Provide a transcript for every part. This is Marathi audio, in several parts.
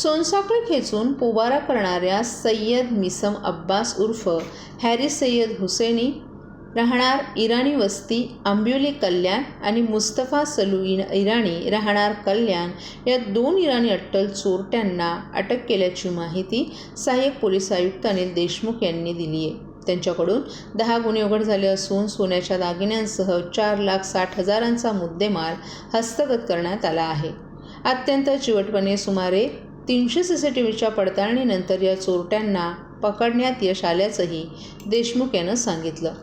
सोनसाखळी खेचून पोबारा करणाऱ्या सय्यद मिसम अब्बास उर्फ हॅरी सय्यद हुसेनी राहणार इराणी वस्ती आंबिवली कल्याण आणि मुस्तफा सलू इराणी राहणार कल्याण या 2 इराणी अट्टल चोरट्यांना अटक केल्याची माहिती सहाय्यक पोलीस आयुक्त अनिल देशमुख यांनी दिली आहे। त्यांच्याकडून 10 गुन्हे उघड झाले असून सोन्याच्या दागिन्यांसह 4,60,000चा मुद्देमाल हस्तगत करण्यात आला आहे। अत्यंत चिवटपणे सुमारे 300 CCTVच्या पडताळणीनंतर या चोरट्यांना पकडण्यात यश आल्याचंही देशमुख यांनी सांगितलं।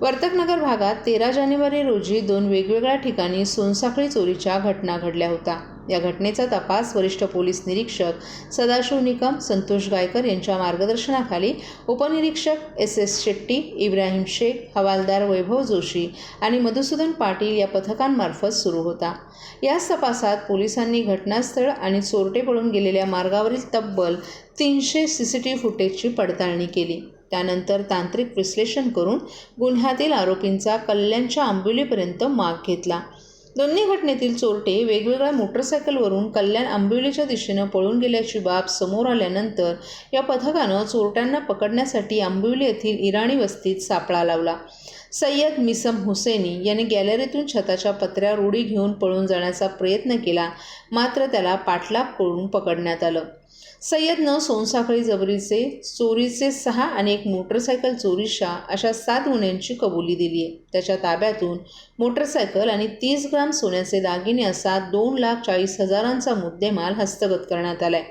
वर्तकनगर भागात 13 जानेवारी रोजी 2 वेगवेगळ्या ठिकाणी सोनसाखळी चोरीच्या घटना घडल्या होत्या। या घटनेचा तपास वरिष्ठ पोलीस निरीक्षक सदाशिव निकम, संतोष गायकर यांच्या मार्गदर्शनाखाली उपनिरीक्षक SS शेट्टी, इब्राहिम शेख, हवालदार वैभव जोशी आणि मधुसूदन पाटील या पथकांमार्फत सुरू होता। याच तपासात पोलिसांनी घटनास्थळ आणि चोरटे पळून गेलेल्या मार्गावरील तब्बल 300 CCTV फुटेजची पडताळणी केली। त्यानंतर तांत्रिक विश्लेषण करून गुन्ह्यातील आरोपींचा कल्याणच्या आंबिवलीपर्यंत माग घेतला। दोन्ही घटनेतील चोरटे वेगवेगळ्या मोटरसायकलवरून कल्याण आंबिवलीच्या दिशेनं पळून गेल्याची बाब समोर आल्यानंतर या पथकानं चोरट्यांना पकडण्यासाठी आंबिवली येथील इराणी वस्तीत सापळा लावला। सय्यद मिसम हुसेनी यांनी गॅलरीतून छताच्या पत्र्यावर उडी घेऊन पळून जाण्याचा प्रयत्न केला, मात्र त्याला पाठलाग करून पकडण्यात आलं। सय्यदनं सोनसाखळी जबरीचे, चोरीचे 6 आणि 1 मोटरसायकल चोरीच्या अशा 7 गुन्ह्यांची कबुली दिली आहे। त्याच्या ताब्यातून मोटरसायकल आणि 30 ग्राम सोन्याचे दागिने असा 2,40,000चा मुद्देमाल हस्तगत करण्यात आलाय।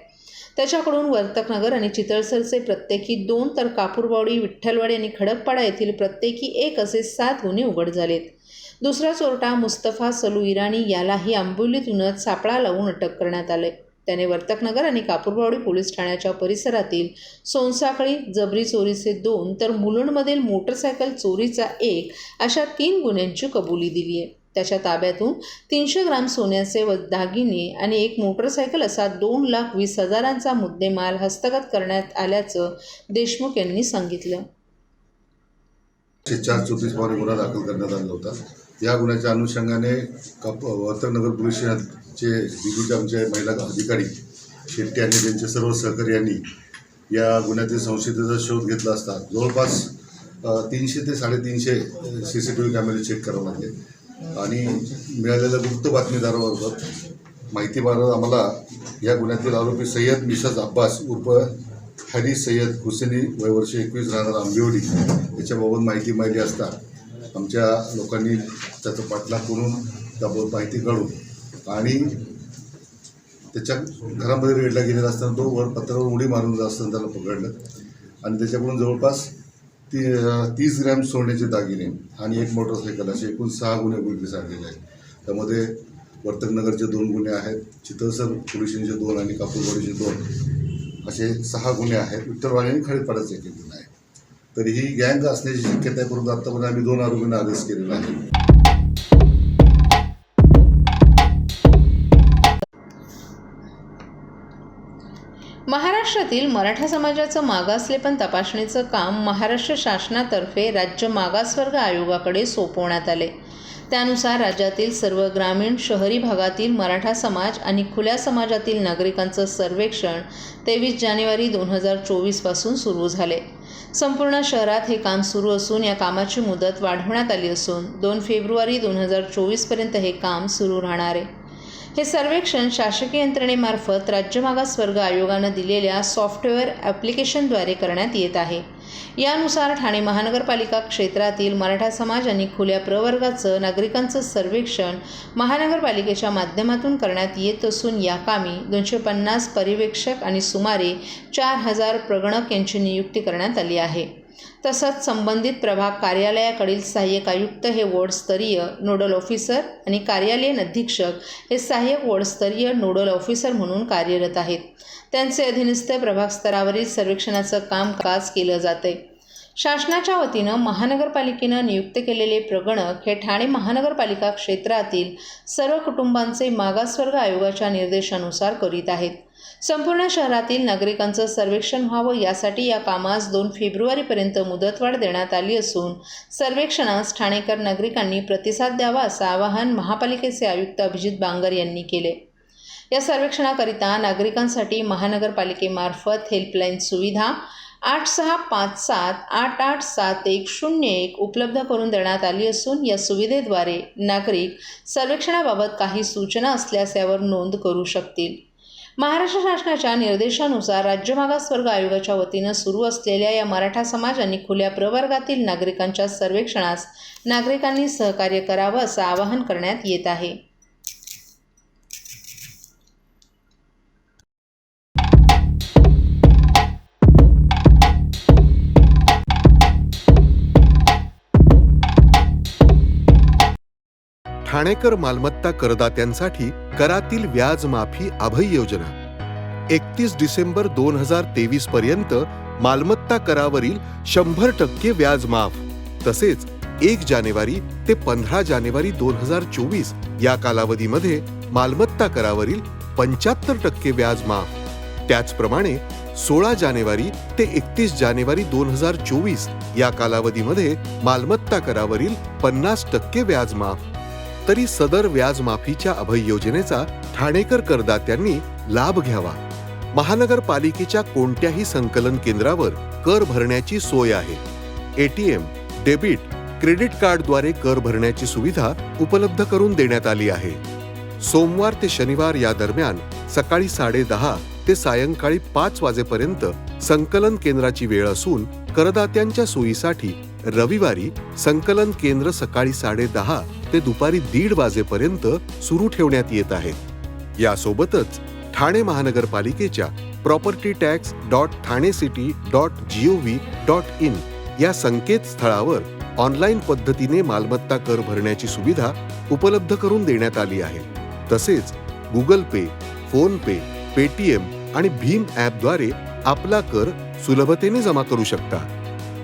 त्याच्याकडून वर्तकनगर आणि चितळसरचे प्रत्येकी 2 तर कापूरवाडी, विठ्ठलवाडी आणि खडकपाडा येथील प्रत्येकी 1 असे 7 गुन्हे उघड झालेत। दुसरा चोरटा मुस्तफा सलू इराणी यालाही आंबिवलीतूनच सापळा लावून अटक करण्यात आले। त्याने वर्तकनगर आणि कापूरवाडी पोलीस ठाण्याच्या परिसरातील सोनसाखळी जबरी चोरीचे 2 तर मुलुंडमधील मोटरसायकल चोरीचा 1 अशा 3 गुन्ह्यांची कबुली दिली आहे। त्याच्या ताब्यातून 300 ग्राम सोन्याचे दागिने आणि 1 मोटरसायकल असा 2,20,000चा मुद्देमाल हस्तगत करण्यात आल्याचं देशमुख यांनी सांगितलं। 434 गुन्हा दाखल करण्यात आला होता। या गुन्ह्याच्या अनुषंगाने वर्तकनगर पोलीस स्टेशनचे विविध आमचे महिला अधिकारी शेट्टी आणि त्यांचे सर्व सहकारी यांनी या गुन्ह्यातील संशयिताचा शोध घेतला असता जवळपास 300 ते 350 CCTV कॅमेरे चेक करावे लागले आणि मिळालेल्या गुप्त बातमीदाराबाबत माहितीबाबत आम्हाला या गुन्ह्यातील आरोपी सय्यद मिसम अब्बास उर्फ हॅरी सय्यद हुसेनी वय वर्ष 21 राहणार आंबिवली याच्याबाबत माहिती मिळाली असता आमच्या लोकांनी त्याचा पाठलाग करून त्याबाबत माहिती काढून आणि त्याच्या घरामध्ये रेडला गेलेला असताना तो वर पत्रावर उडी मारून जात असताना त्याला पकडलं आणि त्याच्याकडून जवळपास 30 ग्रॅम सोन्याचे दागिने आणि 1 मोटरसायकल असे एकूण 6 गुन्हे उघडकीस आणलेले आहेत। त्यामध्ये वर्तकनगरचे 2 गुन्हे आहेत, चितळसर पोलिसांचे 2 आणि कापूरवाडीचे 2 असे 6 गुन्हे आहेत। विठ्ठलवाडी आणि खडकपाड्याचा 1 गुन्हा आहे। तर ही गँग असण्याची शक्यता आहे, परंतु आत्तापर्यंत आम्ही 2 आरोपींना अरेस्ट केलेला आहे। महाराष्ट्रातील मराठा समाजाचं मागासलेपण तपासणीचं काम महाराष्ट्र शासनातर्फे राज्य मागासवर्ग आयोगाकडे सोपवण्यात आले। त्यानुसार राज्यातील सर्व ग्रामीण शहरी भागातील मराठा समाज आणि खुल्या समाजातील नागरिकांचं सर्वेक्षण 23 जानेवारी 2024 पासून सुरू झाले। संपूर्ण शहरात हे काम सुरू असून या कामाची मुदत वाढवण्यात आली असून 2 फेब्रुवारी 2024 पर्यंत हे काम सुरू राहणार आहे। हे सर्वेक्षण शासकीय यंत्रणेमार्फत राज्य मागासवर्ग आयोगानं दिलेल्या सॉफ्टवेअर ॲप्लिकेशनद्वारे करण्यात येत आहे। यानुसार ठाणे महानगरपालिका क्षेत्रातील मराठा समाज आणि खुल्या प्रवर्गाचं नागरिकांचं सर्वेक्षण महानगरपालिकेच्या माध्यमातून करण्यात येत असून या कामी 250 पर्यवेक्षक आणि सुमारे 4,000 प्रगणक यांची नियुक्ती करण्यात आली आहे। तसंच संबंधित प्रभाग कार्यालयाकडील सहाय्यक आयुक्त हे वॉर्डस्तरीय नोडल ऑफिसर आणि कार्यालयीन अधीक्षक हे सहाय्यक वॉर्डस्तरीय नोडल ऑफिसर म्हणून कार्यरत आहेत। त्यांचे अधीनस्थ प्रभाग स्तरावरील सर्वेक्षणाचं कामकाज केलं जाते। शासनाच्या वतीनं महानगरपालिकेनं नियुक्त केलेले प्रगणक हे ठाणे महानगरपालिका क्षेत्रातील सर्व कुटुंबांचे मागासवर्ग आयोगाच्या निर्देशानुसार करीत आहेत। संपूर्ण शहरातील नागरिकांचं सर्वेक्षण व्हावं यासाठी या कामास 2 फेब्रुवारीपर्यंत मुदतवाढ देण्यात आली असून सर्वेक्षणास ठाणेकर नागरिकांनी प्रतिसाद द्यावा असं आवाहन महापालिकेचे आयुक्त अभिजित बांगर यांनी केले। या सर्वेक्षणाकरिता नागरिकांसाठी महानगरपालिकेमार्फत हेल्पलाईन सुविधा 8657887101 उपलब्ध करून देण्यात आली असून या सुविधेद्वारे नागरिक सर्वेक्षणाबाबत काही सूचना असल्यास यावर नोंद करू शकतील. महाराष्ट्र शासनाच्या निर्देशानुसार राज्य मागासवर्ग आयोगाच्या वतीनं सुरू असलेल्या या मराठा समाज आणि खुल्या प्रवर्गातील नागरिकांच्या सर्वेक्षणास नागरिकांनी सहकार्य करावं असं आवाहन करण्यात येत आहे. ठाणेकर मालमत्ता करदात्यांसाठी करातील व्याज माफी अभय योजना 31 डिसेंबर 2023 पर्यंत मालमत्ता करावरील 100% व्याज माफ. तसेच 1 जानेवारी ते 15 जानेवारी 2024 या कालावधीमध्ये मालमत्ता करावरील 75% व्याज माफ. त्याचप्रमाणे 16 जानेवारी ते 31 जानेवारी 2024 या कालावधीमध्ये मालमत्ता करावरील 50% व्याज माफ. तरी सदर व्याज माफीच्या अभय योजनेचा ठाणेकर करदात्यांनी लाभ घ्यावा. महानगरपालिकेच्या कोणत्याही संकलन केंद्रावर कर भरण्याची सोय आहे. ATM, डेबिट, क्रेडिट कार्डद्वारे कर भरण्याची सुविधा उपलब्ध करून देण्यात आली आहे. सोमवार ते शनिवार या दरम्यान सकाळी 10:30 ते सायंकाळी 5 वाजेपर्यंत संकलन केंद्राची वेळ असून करदात्यांच्या सोयीसाठी रविवारी संकलन केंद्र सकाळी 10:30 ते दुपारी 1:30 वाजेपर्यंत सुरू ठेवण्यात येत आहेत. यासोबतच ठाणे महानगरपालिकेच्या propertytax.thanecity.gov.in या संकेतस्थळावर ऑनलाईन पद्धतीने मालमत्ता कर भरण्याची सुविधा उपलब्ध करून देण्यात आली आहे. तसेच गुगल पे, फोन पे, पेटीएम आणि भीम ॲपद्वारे आपला कर सुलभतेने जमा करू शकता.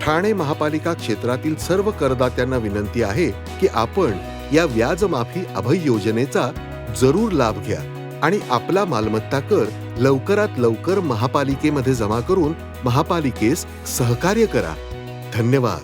ठाणे महापालिका क्षेत्रातील सर्व करदात्यांना विनंती आहे की आपण या व्याज माफी अभय योजनेचा जरूर लाभ घ्या आणि आपला मालमत्ता कर लवकरात लवकर महापालिकेमध्ये जमा करून महापालिकेस सहकार्य करा. धन्यवाद.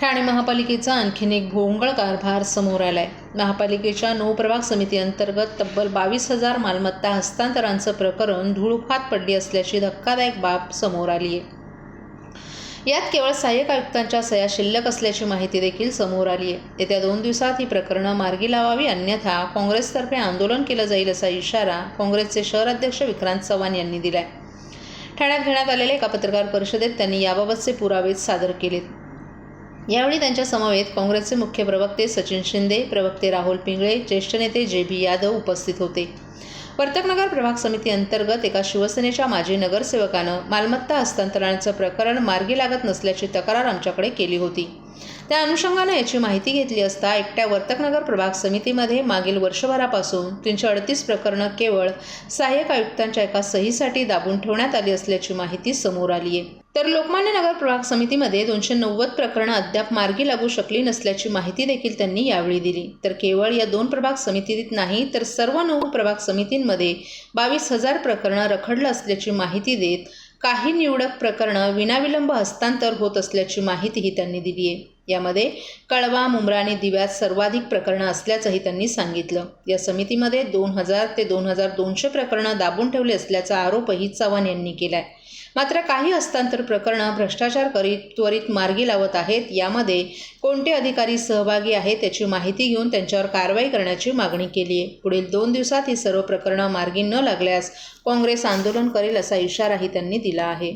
ठाणे महापालिकेचा आणखीन एक भोंगळ कारभार समोर आलाय. महापालिकेच्या 9 प्रभाग समिती अंतर्गत तब्बल 22,000 मालमत्ता हस्तांतरांचं प्रकरण धुळफात पडली असल्याची धक्कादायक बाब समोर आली आहे. यात केवळ सहाय्यक आयुक्तांच्या सह्या शिल्लक असल्याची माहिती देखील समोर आली आहे. येत्या 2 दिवसात ही प्रकरणं मार्गी लावावी, अन्यथा काँग्रेसतर्फे आंदोलन केलं जाईल असा इशारा काँग्रेसचे शहर अध्यक्ष विक्रांत चव्हाण यांनी दिलाय. ठाण्यात घेण्यात आलेल्या एका पत्रकार परिषदेत त्यांनी याबाबतचे पुरावे सादर केलेत. यावेळी त्यांच्या समवेत काँग्रेसचे मुख्य प्रवक्ते सचिन शिंदे, प्रवक्ते राहुल पिंगळे, ज्येष्ठ नेते JB यादव उपस्थित होते. वर्तकनगर प्रभाग समिती अंतर्गत एका शिवसेनेच्या माजी नगरसेवकानं मालमत्ता हस्तांतरणाचं प्रकरण मार्गी लागत नसल्याची तक्रार आमच्याकडे केली होती. त्या अनुषंगानं याची माहिती घेतली असता एकट्या वर्तकनगर प्रभाग समितीमध्ये मागील वर्षभरापासून 338 प्रकरणं केवळ सहाय्यक आयुक्तांच्या एका सहीसाठी दाबून ठेवण्यात आली असल्याची माहिती समोर आली आहे. तर लोकमान्य नगर प्रभाग समितीमध्ये 290 प्रकरणं अद्याप मार्गी लागू शकली नसल्याची माहिती देखील त्यांनी यावेळी दिली. तर केवळ या 2 प्रभाग समितीत नाही तर सर्व 9 प्रभाग समितींमध्ये 22,000 प्रकरणं रखडलं असल्याची माहिती देत काही निवडक प्रकरणं विनाविलंब हस्तांतर होत असल्याची माहितीही त्यांनी दिली आहे. यामध्ये कळवा, मुंब्रा आणि दिव्यात सर्वाधिक प्रकरणं असल्याचंही त्यांनी सांगितलं. या समितीमध्ये 2,000 ते 2,200 प्रकरणं दाबून ठेवली असल्याचा आरोपही चव्हाण यांनी केला आहे. मात्र काही हस्तांतर प्रकरणं भ्रष्टाचार करीत त्वरित मार्गी लावत आहेत. यामध्ये कोणते अधिकारी सहभागी आहेत त्याची माहिती घेऊन त्यांच्यावर कारवाई करण्याची मागणी केली आहे. पुढील 2 दिवसात ही सर्व प्रकरणं मार्गी न लागल्यास काँग्रेस आंदोलन करेल असा इशाराही त्यांनी दिला आहे.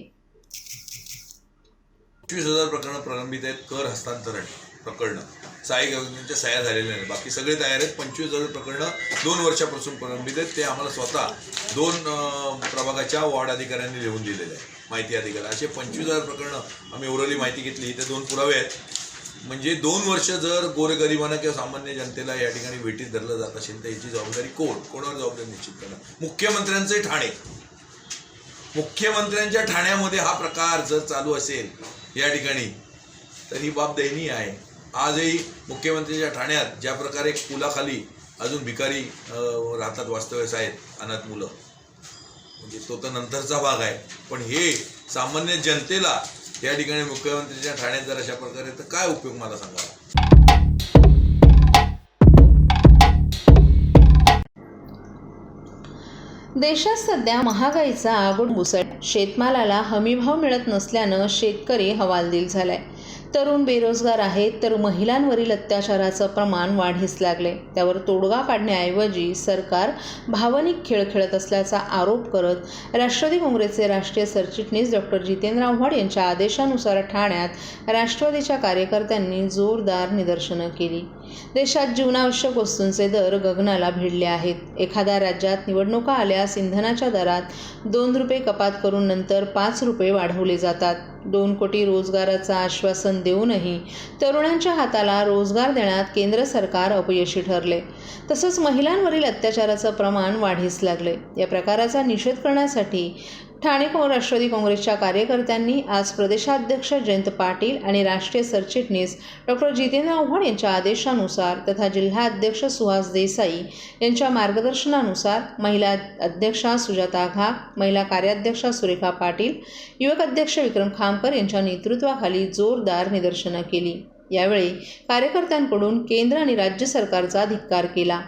25,000 प्रकरणं प्रलंबित आहेत. कर हस्तांतरण प्रकरणं सहाय्यक आयुक्तांच्या सह्या झालेल्या आहेत. बाकी सगळे तयार आहेत. 25,000 प्रकरणं 2 वर्षापासून प्रलंबित आहेत. ते आम्हाला स्वतः 2 प्रभागाच्या वॉर्ड अधिकाऱ्यांनी लिहून दिलेले आहे, माहिती अधिकारी. असे 25,000 प्रकरणं आम्ही ओरली माहिती घेतली. ते 2 पुरावे आहेत. म्हणजे 2 वर्ष जर गोरगरिबांना किंवा सामान्य जनतेला या ठिकाणी भेटीत धरलं जात असेल तर याची जबाबदारी कोणावर जबाबदारी निश्चित करणं? मुख्यमंत्र्यांचे ठाणे. मुख्यमंत्र्यांच्या ठाण्यामध्ये हा प्रकार जर चालू असेल या ठिकाणी तर ही बाब दयनीय आहे. आजही मुख्यमंत्र्यांच्या ठाण्यात ज्या प्रकारे पुलाखाली अजून भिकारी राहतात, वास्तव्यास आहेत, अनाथ मुलं, म्हणजे तो तर नंतरचा भाग आहे. पण हे सामान्य जनतेला या ठिकाणी मुख्यमंत्र्यांच्या ठाण्यात जर अशा प्रकारे तर काय उपयोग मला सांगा. देशात सध्या महागाईचा आगोड मुसळ. शेतमालाला हमीभाव मिळत नसल्यानं शेतकरी हवालदिल झालाय. तरुण बेरोजगार आहेत तर महिलांवरील अत्याचाराचं प्रमाण वाढीस लागले. त्यावर तोडगा काढण्याऐवजी सरकार भावनिक खेळ खेळत असल्याचा आरोप करत राष्ट्रवादी काँग्रेसचे राष्ट्रीय सरचिटणीस डॉक्टर जितेंद्र आव्हाड यांच्या आदेशानुसार ठाण्यात राष्ट्रवादीच्या कार्यकर्त्यांनी जोरदार निदर्शनं केली. देशात जीवनावश्यक वस्तूंचे दर गगनाला भिडले आहेत. एखाद्या राज्यात निवडणुका आल्यास इंधनाच्या दरात 2 रुपये कपात करून नंतर 5 रुपये वाढवले जातात. 2 कोटी रोजगाराचं आश्वासन देऊनही तरुणांच्या हाताला रोजगार देण्यात केंद्र सरकार अपयशी ठरले. तसंच महिलांवरील अत्याचाराचं प्रमाण वाढीस लागले. या प्रकाराचा निषेध करण्यासाठी ठाणे राष्ट्रवादी काँग्रेसच्या कार्यकर्त्यांनी आज प्रदेशाध्यक्ष जयंत पाटील आणि राष्ट्रीय सरचिटणीस डॉक्टर जितेंद्र आव्हाड यांच्या आदेशानुसार तथा जिल्हा अध्यक्ष सुहास देसाई यांच्या मार्गदर्शनानुसार महिला अध्यक्षा सुजाता घाग, महिला कार्याध्यक्षा सुरेखा पाटील, युवक अध्यक्ष विक्रम खामकर यांच्या नेतृत्वाखाली जोरदार निदर्शनं केली. यावेळी कार्यकर्त्यांकडून केंद्र आणि राज्य सरकारचा धिक्कार केला.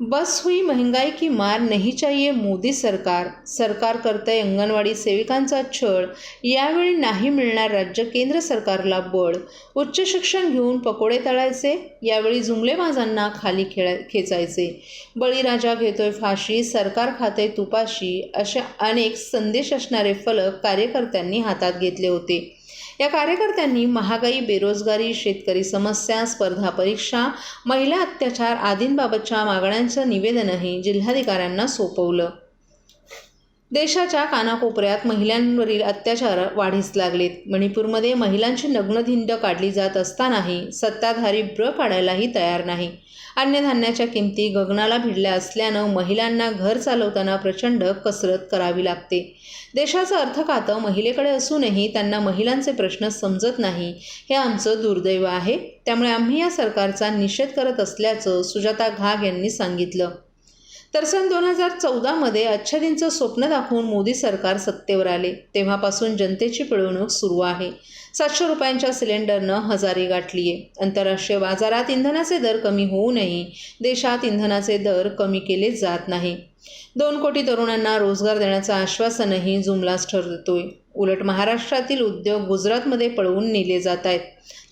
बस हुई महंगाई की मार नहीं चाहिए मोदी सरकार, सरकार करतंय अंगणवाडी सेविकांचा छळ, यावेळी नाही मिळणार राज्य केंद्र सरकारला बळ, उच्च शिक्षण घेऊन पकोडे तळायचे, यावेळी जुमलेबाजांना खाली खेचायचे, बळीराजा घेतोय फाशी, सरकार खातंय तुपाशी, अशा अनेक संदेश असणारे फलक कार्यकर्त्यांनी हातात घेतले होते. या कार्यकर्त्यांनी महागाई, बेरोजगारी, शेतकरी समस्या, स्पर्धा परीक्षा, महिला अत्याचार आदींबाबतच्या मागण्यांचं निवेदनही जिल्हाधिकाऱ्यांना सोपवलं. देशाच्या कानाकोपऱ्यात महिलांवरील अत्याचार वाढीस लागलेत. मणिपूरमध्ये महिलांची नग्नधिंड काढली जात असतानाही सत्ताधारी ब्र काढायलाही तयार नाही. अन्नधान्याच्या किमती गगनाला भिडल्या असल्यानं महिलांना घर चालवताना प्रचंड कसरत करावी लागते. देशाचं अर्थखातं महिलेकडे असूनही त्यांना महिलांचे प्रश्न समजत नाही, हे आमचं दुर्दैव आहे. त्यामुळे आम्ही या सरकारचा निषेध करत असल्याचं सुजाता घाग यांनी सांगितलं. तर सन 2014मध्ये अच्छादींचं स्वप्न दाखवून मोदी सरकार सत्तेवर आले. तेव्हापासून जनतेची पिळवणूक सुरू आहे. 700 रुपयांच्या सिलेंडरनं हजारी गाठलीये. आंतरराष्ट्रीय बाजारात इंधनाचे दर कमी होऊनही देशात इंधनाचे दर कमी केले जात नाही. 2 कोटी तरुणांना रोजगार देण्याचं आश्वासनही जुमलाच ठरतोय. उलट महाराष्ट्रातील उद्योग गुजरातमध्ये पळवून नेले जात आहेत.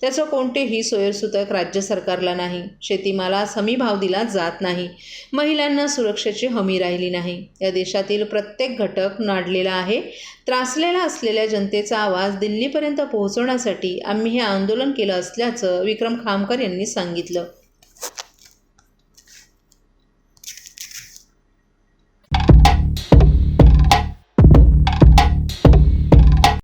त्याचं कोणतेही सोयरसूतक राज्य सरकारला नाही. शेतीमालास हमी भाव दिला जात नाही. महिलांना सुरक्षेची हमी राहिली नाही. या देशातील प्रत्येक घटक नाडलेला आहे. त्रासलेला असलेल्या जनतेचा आवाज दिल्लीपर्यंत पोहोचवण्यासाठी आम्ही हे आंदोलन केलं असल्याचं विक्रम खामकर यांनी सांगितलं.